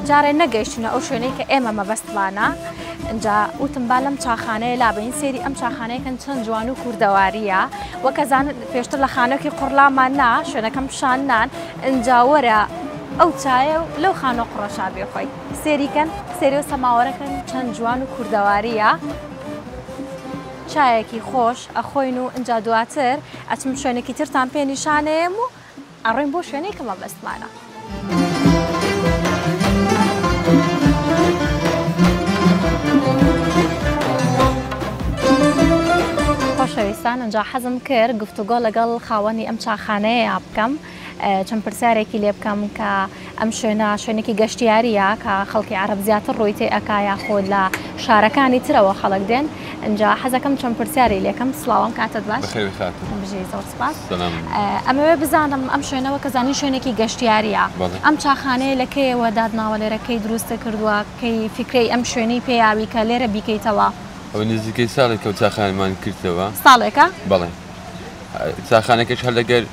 جارێ نەگەیشتونە ئەو شوێنەی کە ئێمە مەبەستمانە اینجا وتم با لەم چاخانەیە لابین سێری ئەم چاخانەیەکەن چەند جوان و کوردەواریە وەکەزان پێشتر لە خانەکی قوڕلامان نا شوێنەکەم پیشاندان اینجا وەرە ئەو چایە و لەو خانە قوڕەشا بێخۆی سێریکەن سێری و سەماوەرەکەن چەند جوان و کوردەواریە چایەکی خۆش ئەخۆین و اینجا دواتر ئەچم شوێنێکی ترتان پێ نیشانەیەم و ئەڕۆین بۆ شوێنەی کە مەبەستمانە. خۆشەویستان ئەنجا حەزم کرد گفتوگۆ لەگەڵ خاوەنی ئەم چاخانەیە بکەم چەند پرسیارێکی لێ بکەم کە ئەم شوێنە شوێنێکی گەشتیاریە کە خەڵکی عەرەب زیاتر ڕووی تێ ئەکا یاخۆ لە شارەکانی ترەوە خەڵک دێن اینجا حەزەکەم چەند پرسیاری لێکەم. سڵاوم کاتت باش بژێ زۆر سپاس. ئەمەوێ بزانم ئەم شوێنەوە کە زانی شوێنێکی گەشتیاریە ئەم چاخانەیە لەکەیەوە دادناوە لێرە کەی دروستە کردووە کەی فکرەی ئەم شوێنەی پێیاوی کە لێرە بیکەیتەوە؟ ئەو نزیکەی ساڵێکە و چاخانەمان کردەوە. ساڵێکە؟ بەڵێ چاخانەکەش هەر لەگەر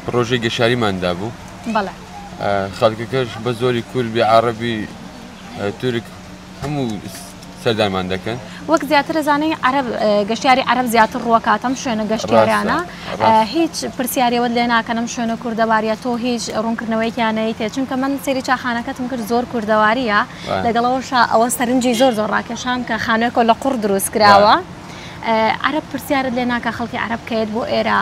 پرۆژەی گەشاریماندا بوو. بەڵێ خەڵکەکەش بە زۆری کوربی عەرەبی تورک هەموو سەردانمان دەکەن. وەک زیاتر زانەی گەشتیاری عەرەب زیاتر ڕووەکاتەم شوێنە گەشتیاریانە هیچ پرسیاریەوە لێ ناکەنم شوێنە کوردەواریە تۆ هیچ ڕوونکردنەوەیکیانەی تێ چونکە من سێری چاخانەکەتم کرد زۆر کوردەواریە لەگەڵەوەشە ئەوە سەرنجی زۆر زۆر ڕاکێشان کە خانوێکەوە لە قوڕ دروست کراوە. عەرەب پرسیارت لێ ناکە خەڵکی عەرەب کەیت بۆ ئێرە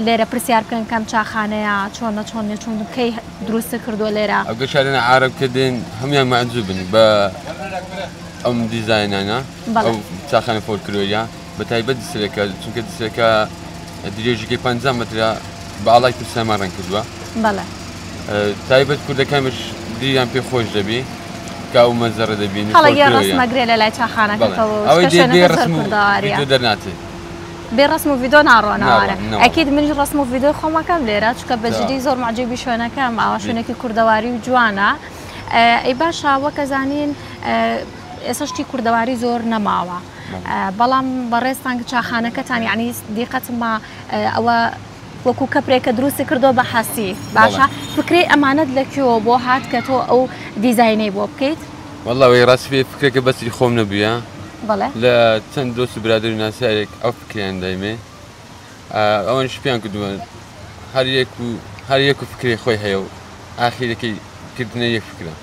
لێرە پرسیار بکەن کەم چاخانەیە چۆنە چۆنێ چۆن کەی دروستە کردووە لێرە. ئەو گەشارێنە عەرەب کە دێن هەمویان مەعجوب بن بە ئەم دیزاینانە ئەو چاخانە فۆلکلۆریە بە تایبەت دسرەکە چونکە دسرەکە درێژەکەی 50 مەترە بە ئاڵای پرسیارمان ڕەنگ کردووە. بەڵێ تایبەت کوردەکانش دیریان پێ خۆش دەبی کە ئەو مەزەڕە دەبین هەڵەیە ڕسمەگرێ لە لای چاخانەکەتەوە ڤیدیۆ دەرناتێ بێ ڕسم و ڤیدیۆ ناڕۆناوارە ئەکید منیش ڕسم و ڤیدیۆ خۆمەکەم لێرە چونکە بەجددی زۆر معجێبی شوێنەکەم ئاوا شوێنێکی کوردەواری و جوانە. ئەی باشە وەکە زانین ئێستا شتی کوردەواری زۆر نەماوە بەڵام بەڕێستان کە چاخانەکەتان یعنی دیقەتمە ئەوە وەکو کەپرێکە دروستی کردۆ بە حەسی باشە فکری ئەمانەت لەکوێوە بۆ هات کە تۆ ئەو دیزاینەی بۆ بکەیت؟ وەڵڵاوی ڕاستی پێ فکرێکە بەسی خۆم نەبووە بەڵێ لە چەند دۆست و برادر و ناسارێک ئەو فکریان دایمێ ئەوەن شپیان کردووە هەر یەک و فکری خۆی هەیە و ئاخیرەکەی کردنە یەک فکرە.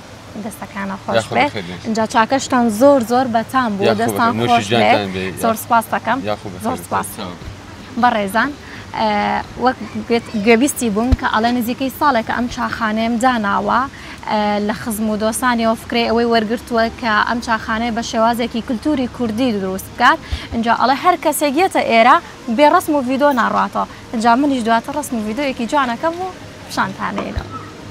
دەستەکانە خۆش بێت اینجا چاکەشتان زۆر زۆر بەتان بوو دەستان خۆش بێت زۆر سپاس دەکەم زۆر سپاس. بەڕێزان وەک گوێبیستی بووم کە ئەڵێ نزیکەی ساڵێکە ئەم چاخانەیەم داناوە لە خزم و دۆستانیەوە فکرێ ئەوەی وەرگرتووە کە ئەم چاخانەیە بە شێوازێکی کولتوری کوردی دروست بکات اینجا ئەڵێ هەر کەسێکێتە ئێرە بێ ڕسم و ڤیدیۆ ناڕاتەوە اینجا منیش دواتر ڕسم و ڤیدیۆیەکی جوانەکەم و پیشانتانێنەوە.